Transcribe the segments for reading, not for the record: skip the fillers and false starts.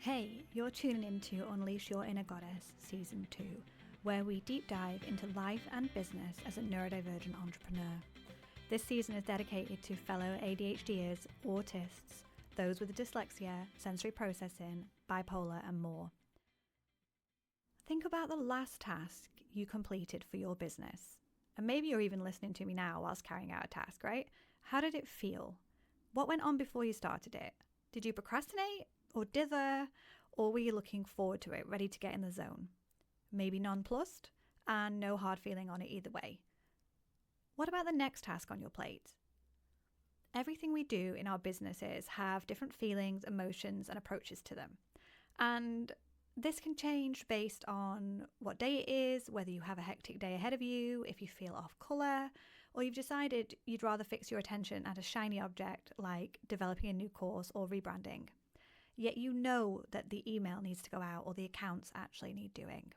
Hey, you're tuning in to Unleash Your Inner Goddess Season 2, where we deep dive into life and business as a neurodivergent entrepreneur. This season is dedicated to fellow ADHDers, autists, those with dyslexia, sensory processing, bipolar, and more. Think about the last task you completed for your business. And maybe you're even listening to me now whilst carrying out a task, right? How did it feel? What went on before you started it? Did you procrastinate or dither? Or were you looking forward to it, ready to get in the zone? Maybe nonplussed and no hard feeling on it either way. What about the next task on your plate? Everything we do in our businesses have different feelings, emotions, and approaches to them. And this can change based on what day it is, whether you have a hectic day ahead of you, if you feel off colour, or you've decided you'd rather fix your attention at a shiny object like developing a new course or rebranding. Yet you know that the email needs to go out or the accounts actually need doing.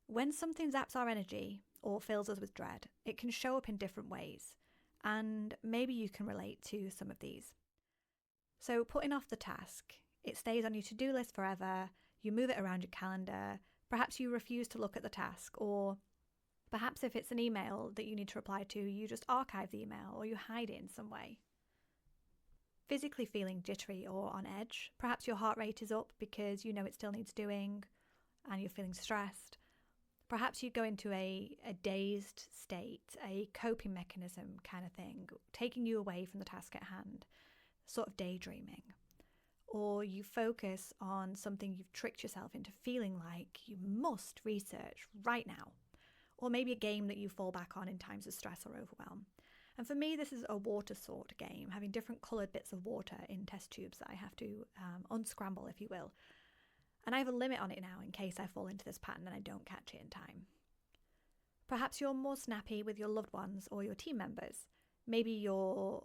When something zaps our energy or fills us with dread, it can show up in different ways, and maybe you can relate to some of these. So putting off the task, it stays on your to-do list forever, you move it around your calendar, perhaps you refuse to look at the task, or perhaps if it's an email that you need to reply to, you just archive the email or you hide it in some way. Physically feeling jittery or on edge, perhaps your heart rate is up because you know it still needs doing and you're feeling stressed. Perhaps you go into a dazed state, a coping mechanism kind of thing, taking you away from the task at hand, sort of daydreaming. Or you focus on something you've tricked yourself into feeling like you must research right now. Or maybe a game that you fall back on in times of stress or overwhelm. And for me, this is a water sort game, having different coloured bits of water in test tubes that I have to unscramble, if you will. And I have a limit on it now in case I fall into this pattern and I don't catch it in time. Perhaps you're more snappy with your loved ones or your team members. Maybe you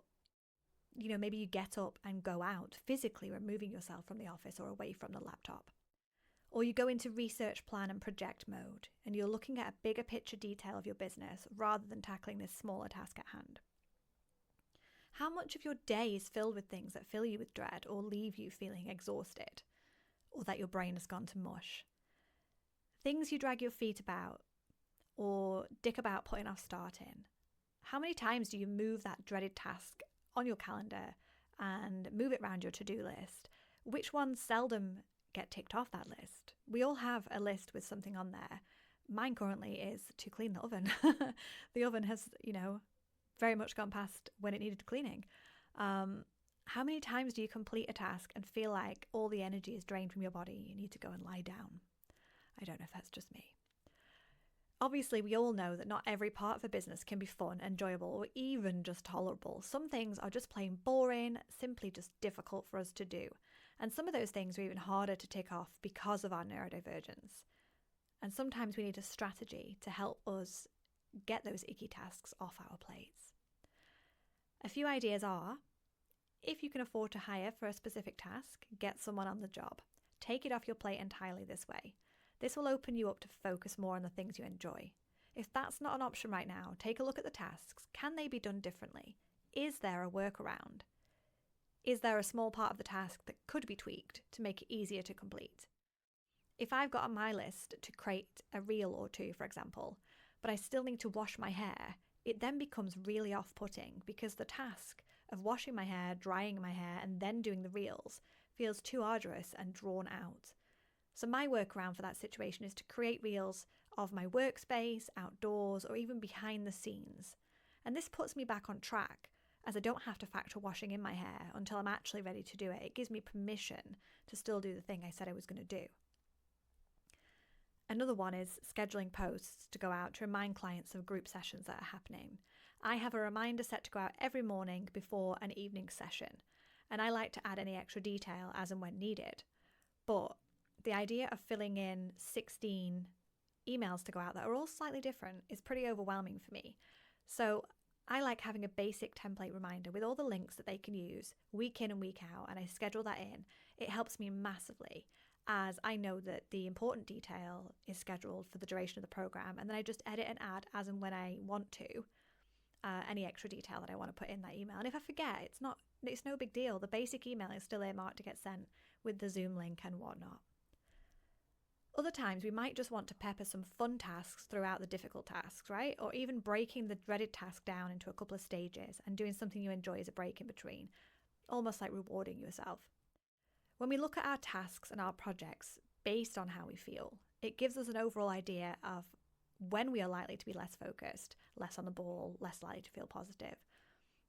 get up and go out, physically removing yourself from the office or away from the laptop. Or you go into research plan and project mode, and you're looking at a bigger picture detail of your business rather than tackling this smaller task at hand. How much of your day is filled with things that fill you with dread or leave you feeling exhausted, or that your brain has gone to mush? Things you drag your feet about or dick about putting off starting. How many times do you move that dreaded task on your calendar and move it around your to-do list? Which ones seldom get ticked off that list? We all have a list with something on there. Mine currently is to clean the oven. The oven has, very much gone past when it needed cleaning. How many times do you complete a task and feel like all the energy is drained from your body? You need to go and lie down. I don't know if that's just me. Obviously, we all know that not every part of a business can be fun, enjoyable, or even just tolerable. Some things are just plain boring, simply just difficult for us to do. And some of those things are even harder to tick off because of our neurodivergence. And sometimes we need a strategy to help us get those icky tasks off our plates. A few ideas are, if you can afford to hire for a specific task, get someone on the job. Take it off your plate entirely this way. This will open you up to focus more on the things you enjoy. If that's not an option right now, take a look at the tasks. Can they be done differently? Is there a workaround? Is there a small part of the task that could be tweaked to make it easier to complete? If I've got on my list to create a reel or two, for example, but I still need to wash my hair, it then becomes really off-putting because the task of washing my hair, drying my hair, and then doing the reels feels too arduous and drawn out. So my workaround for that situation is to create reels of my workspace, outdoors, or even behind the scenes. And this puts me back on track, as I don't have to factor washing in my hair until I'm actually ready to do it. It gives me permission to still do the thing I said I was going to do. Another one is scheduling posts to go out to remind clients of group sessions that are happening. I have a reminder set to go out every morning before an evening session, and I like to add any extra detail as and when needed. But the idea of filling in 16 emails to go out that are all slightly different is pretty overwhelming for me. So I like having a basic template reminder with all the links that they can use week in and week out, and I schedule that in. It helps me massively, as I know that the important detail is scheduled for the duration of the program, and then I just edit and add as and when I want to. any extra detail that I want to put in that email. And if I forget, it's no big deal. The basic email is still earmarked to get sent with the Zoom link and whatnot. Other times we might just want to pepper some fun tasks throughout the difficult tasks, right? Or even breaking the dreaded task down into a couple of stages and doing something you enjoy as a break in between, almost like rewarding yourself. When we look at our tasks and our projects based on how we feel, it gives us an overall idea of when we are likely to be less focused, less on the ball, less likely to feel positive,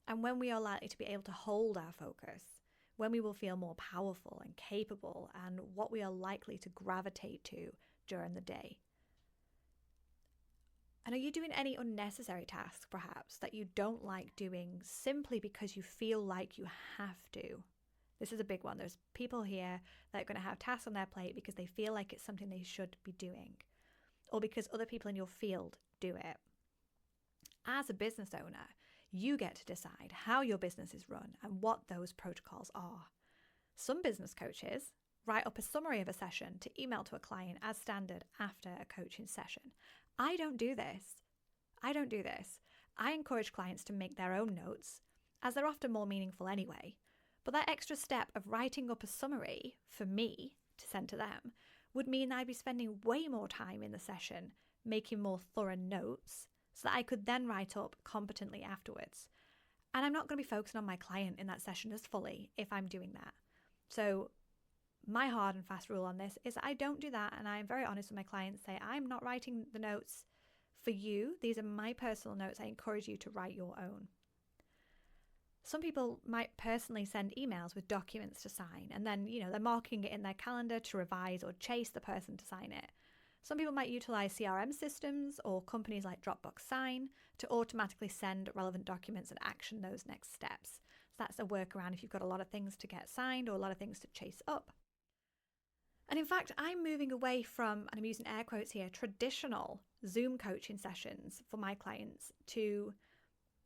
and when we are likely to be able to hold our focus, when we will feel more powerful and capable, and what we are likely to gravitate to during the day. And are you doing any unnecessary tasks, perhaps, that you don't like doing simply because you feel like you have to? This is a big one. There's people here that are going to have tasks on their plate because they feel like it's something they should be doing, or because other people in your field do it. As a business owner, you get to decide how your business is run and what those protocols are. Some business coaches write up a summary of a session to email to a client as standard after a coaching session. I don't do this. I encourage clients to make their own notes, as they're often more meaningful anyway. But that extra step of writing up a summary for me to send to them would mean I'd be spending way more time in the session making more thorough notes so that I could then write up competently afterwards. And I'm not going to be focusing on my client in that session as fully if I'm doing that. So my hard and fast rule on this is I don't do that, and I'm very honest with my clients, say I'm not writing the notes for you. These are my personal notes. I encourage you to write your own. Some people might personally send emails with documents to sign, and then, they're marking it in their calendar to revise or chase the person to sign it. Some people might utilize CRM systems or companies like Dropbox Sign to automatically send relevant documents and action those next steps. So that's a workaround if you've got a lot of things to get signed or a lot of things to chase up. And in fact, I'm moving away from, and I'm using air quotes here, traditional Zoom coaching sessions for my clients to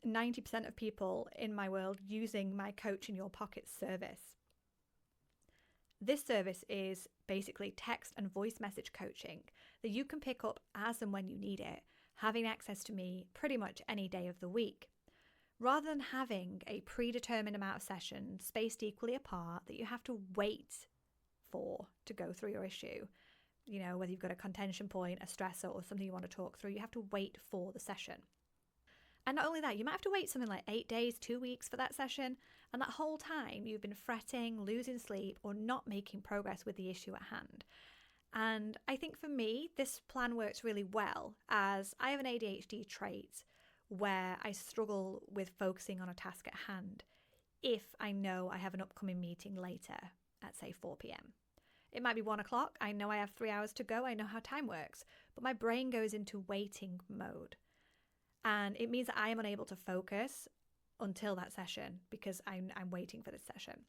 90% of people in my world using my Coach in Your Pocket service. This service is basically text and voice message coaching that you can pick up as and when you need it, having access to me pretty much any day of the week. Rather than having a predetermined amount of sessions spaced equally apart that you have to wait for to go through your issue, whether you've got a contention point, a stressor, or something you want to talk through, you have to wait for the session. And not only that, you might have to wait something like 8 days, 2 weeks for that session. And that whole time you've been fretting, losing sleep, or not making progress with the issue at hand. And I think for me, this plan works really well, as I have an ADHD trait where I struggle with focusing on a task at hand if I know I have an upcoming meeting later at, say, 4 p.m. It might be 1 o'clock. I know I have 3 hours to go. I know how time works. But my brain goes into waiting mode. And it means that I am unable to focus until that session because I'm waiting for this session.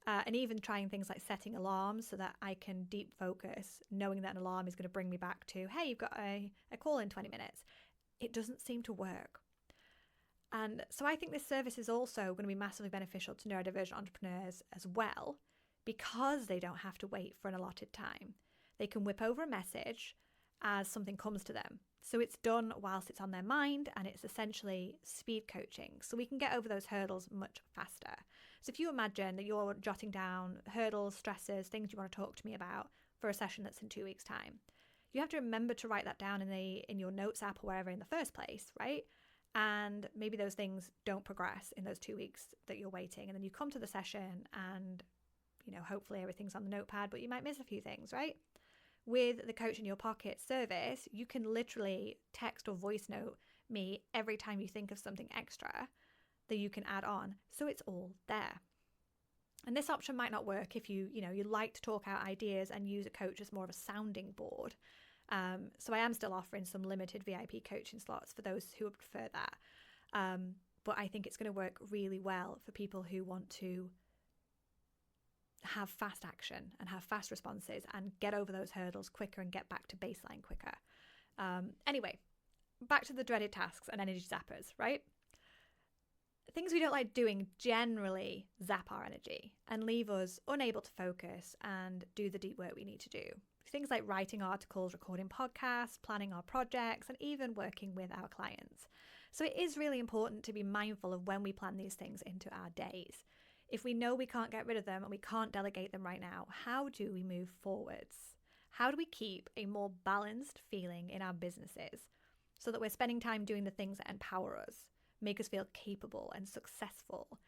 And even trying things like setting alarms so that I can deep focus, knowing that an alarm is going to bring me back to, hey, you've got a call in 20 minutes. It doesn't seem to work. And so I think this service is also going to be massively beneficial to neurodivergent entrepreneurs as well, because they don't have to wait for an allotted time. They can whip over a message as something comes to them. So it's done whilst it's on their mind, and it's essentially speed coaching. So we can get over those hurdles much faster. So if you imagine that you're jotting down hurdles, stresses, things you want to talk to me about for a session that's in 2 weeks' time, you have to remember to write that down in your notes app or wherever in the first place, right? And maybe those things don't progress in those 2 weeks that you're waiting. And then you come to the session and, hopefully everything's on the notepad, but you might miss a few things, right? With the Coach in Your Pocket service, you can literally text or voice note me every time you think of something extra that you can add on. So it's all there. And this option might not work if you like to talk out ideas and use a coach as more of a sounding board. So I am still offering some limited VIP coaching slots for those who would prefer that. But I think it's going to work really well for people who want to have fast action and have fast responses and get over those hurdles quicker and get back to baseline quicker. Anyway, back to the dreaded tasks and energy zappers, right? Things we don't like doing generally zap our energy and leave us unable to focus and do the deep work we need to do. Things like writing articles, recording podcasts, planning our projects, and even working with our clients. So it is really important to be mindful of when we plan these things into our days. If we know we can't get rid of them and we can't delegate them right now, how do we move forwards? How do we keep a more balanced feeling in our businesses so that we're spending time doing the things that empower us, make us feel capable and successful,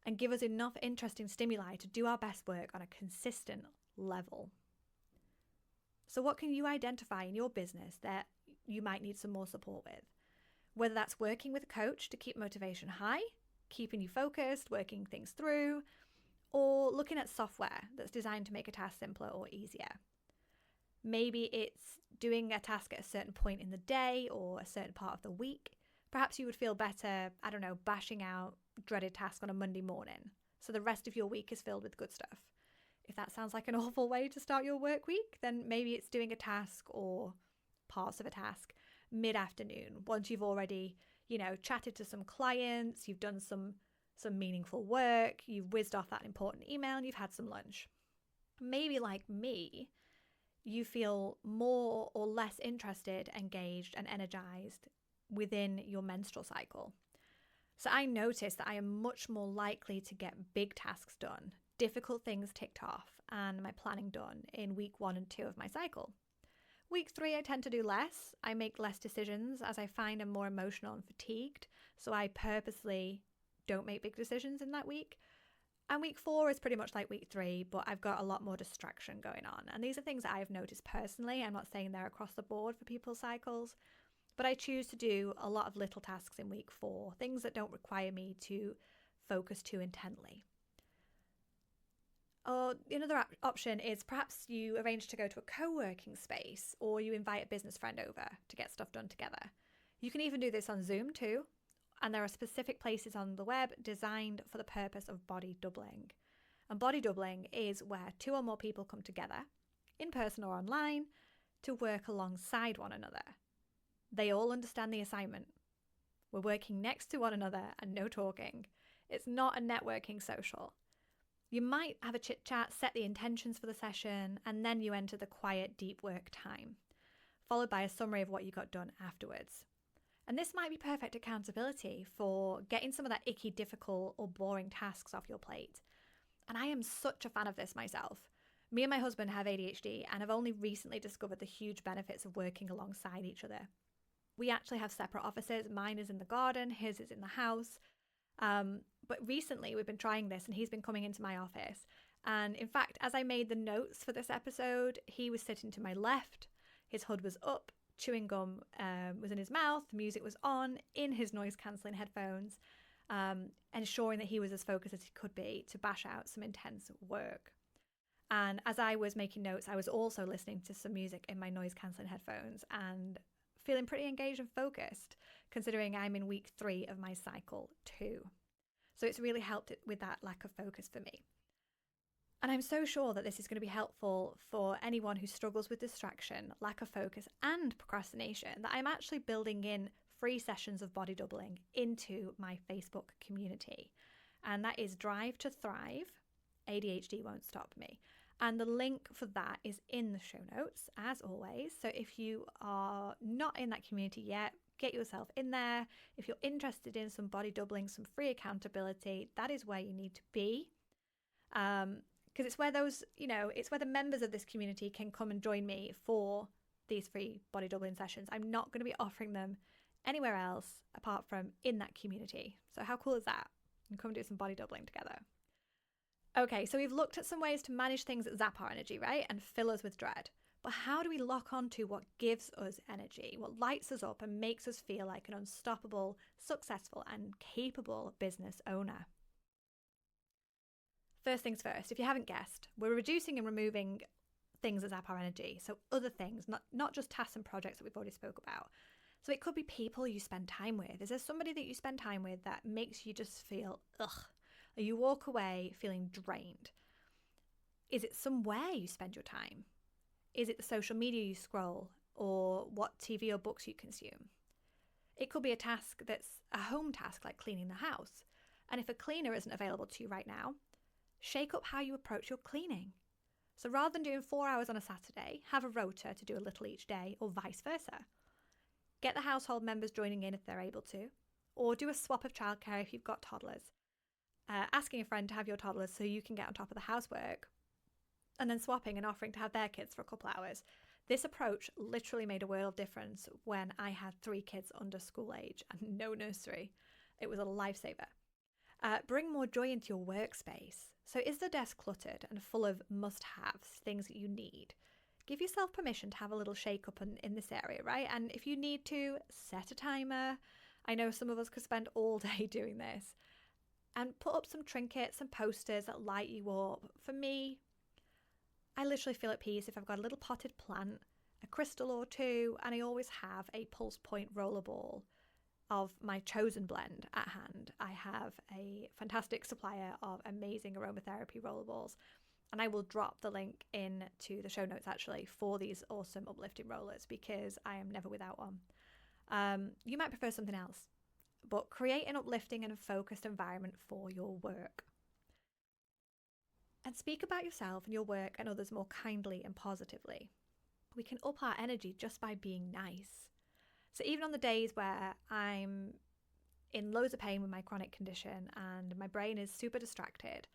and give us enough interesting stimuli to do our best work on a consistent level? So what can you identify in your business that you might need some more support with? Whether that's working with a coach to keep motivation high, keeping you focused, working things through, or looking at software that's designed to make a task simpler or easier. Maybe it's doing a task at a certain point in the day or a certain part of the week. Perhaps you would feel better, bashing out dreaded tasks on a Monday morning, so the rest of your week is filled with good stuff. If that sounds like an awful way to start your work week, then maybe it's doing a task or parts of a task mid-afternoon, once you've already, chatted to some clients, you've done some meaningful work, you've whizzed off that important email, and you've had some lunch. Maybe like me, you feel more or less interested, engaged, and energized within your menstrual cycle. So I noticed that I am much more likely to get big tasks done, difficult things ticked off, and my planning done in week 1 and 2 of my cycle. Week 3, I tend to do less. I make less decisions as I find I'm more emotional and fatigued, so I purposely don't make big decisions in that week. And week 4 is pretty much like week 3, but I've got a lot more distraction going on. And these are things that I've noticed personally. I'm not saying they're across the board for people's cycles, but I choose to do a lot of little tasks in week 4, things that don't require me to focus too intently. Or another option is perhaps you arrange to go to a co-working space, or you invite a business friend over to get stuff done together. You can even do this on Zoom too, and there are specific places on the web designed for the purpose of body doubling. And body doubling is where 2 or more people come together, in person or online, to work alongside one another. They all understand the assignment. We're working next to one another and no talking. It's not a networking social. You might have a chit chat, set the intentions for the session, and then you enter the quiet, deep work time, followed by a summary of what you got done afterwards. And this might be perfect accountability for getting some of that icky, difficult, or boring tasks off your plate. And I am such a fan of this myself. Me and my husband have ADHD and have only recently discovered the huge benefits of working alongside each other. We actually have separate offices. Mine is in the garden, his is in the house. But recently we've been trying this and he's been coming into my office. And in fact, as I made the notes for this episode, he was sitting to my left, his hood was up, chewing gum was in his mouth, the music was on in his noise cancelling headphones, ensuring that he was as focused as he could be to bash out some intense work. And as I was making notes, I was also listening to some music in my noise cancelling headphones and feeling pretty engaged and focused, considering I'm in week 3 of my cycle too. So it's really helped with that lack of focus for me. And I'm so sure that this is going to be helpful for anyone who struggles with distraction, lack of focus, and procrastination, that I'm actually building in free sessions of body doubling into my Facebook community. And that is Drive to Thrive, ADHD Won't Stop Me. And the link for that is in the show notes, as always. So if you are not in that community yet, get yourself in there. If you're interested in some body doubling, some free accountability, that is where you need to be. Because it's where it's where the members of this community can come and join me for these free body doubling sessions. I'm not going to be offering them anywhere else apart from in that community. So how cool is that? And come do some body doubling together. Okay, so we've looked at some ways to manage things that zap our energy, right? And fill us with dread. But how do we lock on to what gives us energy, what lights us up and makes us feel like an unstoppable, successful, and capable business owner? First things first, if you haven't guessed, we're reducing and removing things that zap our energy. So other things, not just tasks and projects that we've already spoke about. So it could be people you spend time with. Is there somebody that you spend time with that makes you just feel ugh? Or you walk away feeling drained? Is it somewhere you spend your time? Is it the social media you scroll or what TV or books you consume? It could be a task that's a home task like cleaning the house. And if a cleaner isn't available to you right now, shake up how you approach your cleaning. So rather than doing 4 hours on a Saturday, have a rota to do a little each day or vice versa. Get the household members joining in if they're able to. or do a swap of childcare if you've got toddlers. Asking a friend to have your toddlers so you can get on top of the housework, and then swapping and offering to have their kids for a couple hours. This approach literally made a world of difference when I had 3 kids under school age and no nursery. It was a lifesaver. Bring more joy into your workspace. So is the desk cluttered and full of must-haves, things that you need? Give yourself permission to have a little shake-up in this area, right? And if you need to, set a timer. I know some of us could spend all day doing this. And put up some trinkets and posters that light you up. For me, I literally feel at peace if I've got a little potted plant, a crystal or two, and I always have a Pulse Point rollerball of my chosen blend at hand. I have a fantastic supplier of amazing aromatherapy rollerballs, and I will drop the link into the show notes actually for these awesome uplifting rollers because I am never without one. You might prefer something else, but create an uplifting and focused environment for your work. And speak about yourself and your work and others more kindly and positively. We can up our energy just by being nice. So even on the days where I'm in loads of pain with my chronic condition and my brain is super distracted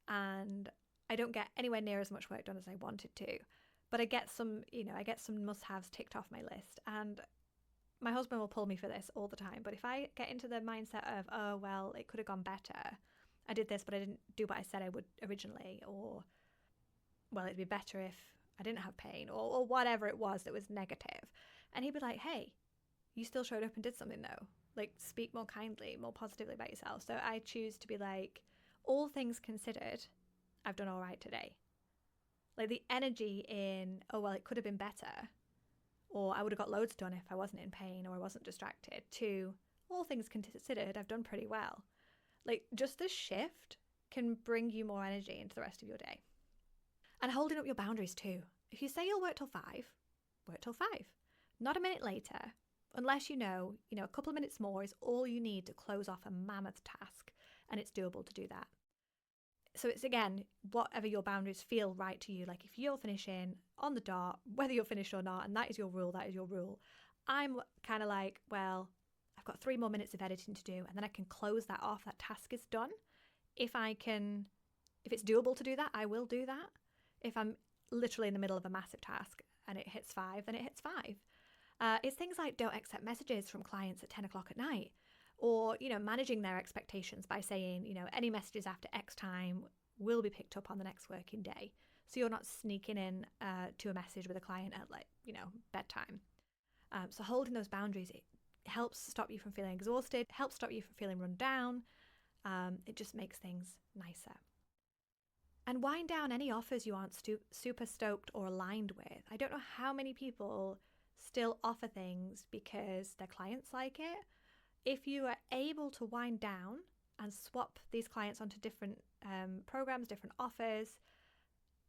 and I don't get anywhere near as much work done as I wanted to, but I get some must-haves ticked off my list. And my husband will pull me for this all the time. But if I get into the mindset of, oh, well, it could have gone better. I did this, but I didn't do what I said I would originally. Or, well, it'd be better if I didn't have pain or whatever it was that was negative. And he'd be like, hey, you still showed up and did something though. Like, speak more kindly, more positively about yourself. So I choose to be like, all things considered, I've done all right today. Like the energy in, oh, well, it could have been better. Or I would have got loads done if I wasn't in pain or I wasn't distracted, to all things considered, I've done pretty well. Like just this shift can bring you more energy into the rest of your day. And holding up your boundaries too. If you say you'll work till 5, work till 5. Not a minute later, unless you know, a couple of minutes more is all you need to close off a mammoth task, and it's doable to do that. So it's, again, whatever your boundaries feel right to you. Like if you're finishing on the dot, whether you're finished or not, and that is your rule, that is your rule. I'm kind of like, well, I've got 3 more minutes of editing to do, and then I can close that off. That task is done. If it's doable to do that, I will do that. If I'm literally in the middle of a massive task and it hits 5, then it hits 5. It's things like don't accept messages from clients at 10 o'clock at night. Or, managing their expectations by saying, any messages after X time will be picked up on the next working day. So you're not sneaking in to a message with a client at bedtime. So holding those boundaries, it helps stop you from feeling exhausted, helps stop you from feeling run down. It just makes things nicer. And wind down any offers you aren't super stoked or aligned with. I don't know how many people still offer things because their clients like it. If you are able to wind down and swap these clients onto different programs, different offers,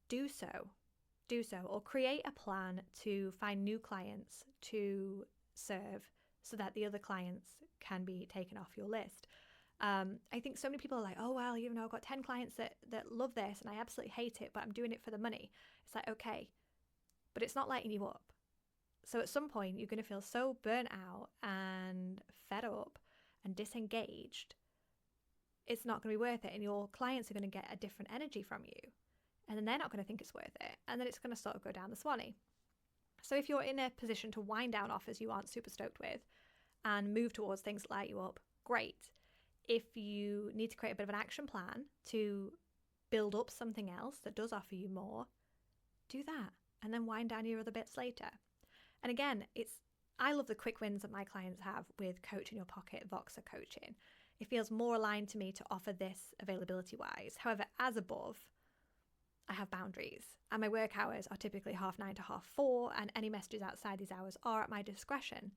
do so, or create a plan to find new clients to serve so that the other clients can be taken off your list. I think so many people are like, oh, well, I've got 10 clients that love this and I absolutely hate it, but I'm doing it for the money. It's like, okay, but it's not lighting you up. So at some point, you're going to feel so burnt out and fed up and disengaged. It's not going to be worth it. And your clients are going to get a different energy from you. And then they're not going to think it's worth it. And then it's going to sort of go down the Swanee. So if you're in a position to wind down offers you aren't super stoked with and move towards things that light you up, great. If you need to create a bit of an action plan to build up something else that does offer you more, do that. And then wind down your other bits later. And again, I love the quick wins that my clients have with Coach in Your Pocket, Voxer coaching. It feels more aligned to me to offer this availability wise. However, as above, I have boundaries and my work hours are typically 9:30 to 4:30, and any messages outside these hours are at my discretion.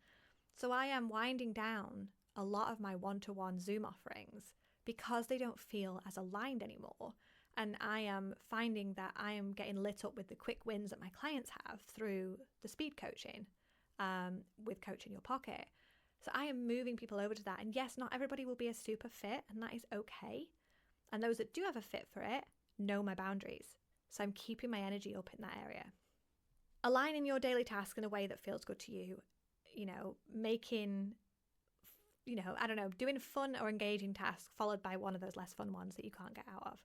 So I am winding down a lot of my one-to-one Zoom offerings because they don't feel as aligned anymore. And I am finding that I am getting lit up with the quick wins that my clients have through the speed coaching with Coach in Your Pocket. So I am moving people over to that. And yes, not everybody will be a super fit, and that is okay. And those that do have a fit for it know my boundaries. So I'm keeping my energy up in that area. Aligning your daily task in a way that feels good to you, making I don't know, doing fun or engaging tasks followed by one of those less fun ones that you can't get out of,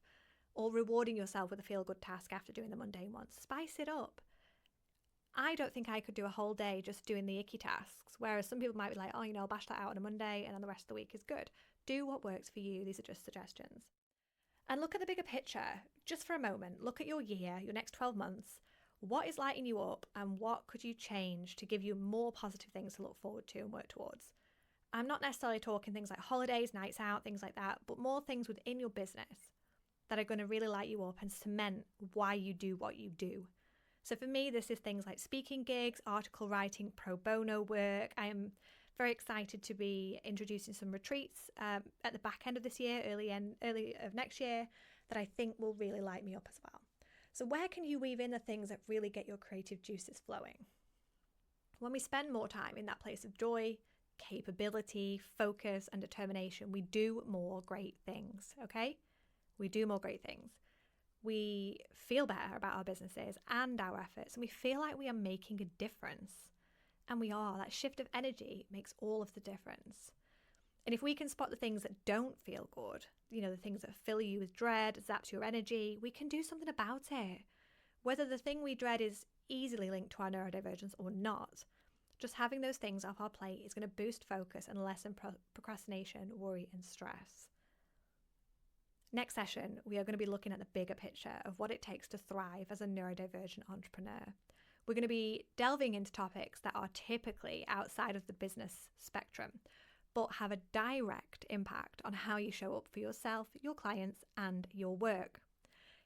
or rewarding yourself with a feel-good task after doing the mundane ones. Spice it up. I don't think I could do a whole day just doing the icky tasks, whereas some people might be like, oh, I'll bash that out on a Monday and then the rest of the week is good. Do what works for you. These are just suggestions. And look at the bigger picture. Just for a moment, look at your year, your next 12 months. What is lighting you up and what could you change to give you more positive things to look forward to and work towards? I'm not necessarily talking things like holidays, nights out, things like that, but more things within your business that are going to really light you up and cement why you do what you do. So for me, this is things like speaking gigs, article writing, pro bono work. I am very excited to be introducing some retreats at the back end of this year, early of next year, that I think will really light me up as well. So where can you weave in the things that really get your creative juices flowing? When we spend more time in that place of joy, capability, focus, and determination, we do more great things, okay? We do more great things. We feel better about our businesses and our efforts, and we feel like we are making a difference. And we are. That shift of energy makes all of the difference. And if we can spot the things that don't feel good, the things that fill you with dread, zaps your energy, we can do something about it. Whether the thing we dread is easily linked to our neurodivergence or not, just having those things off our plate is going to boost focus and lessen procrastination, worry, and stress. Next session, we are going to be looking at the bigger picture of what it takes to thrive as a neurodivergent entrepreneur. We're going to be delving into topics that are typically outside of the business spectrum, but have a direct impact on how you show up for yourself, your clients, and your work.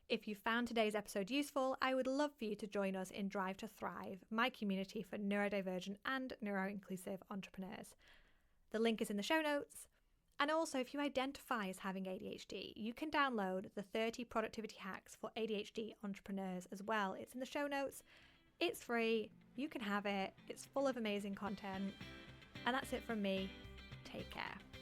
If you found today's episode useful, I would love for you to join us in Drive to Thrive, my community for neurodivergent and neuroinclusive entrepreneurs. The link is in the show notes. And also, if you identify as having ADHD, you can download the 30 productivity hacks for ADHD entrepreneurs as well. It's in the show notes. It's free. You can have it. It's full of amazing content. And that's it from me. Take care.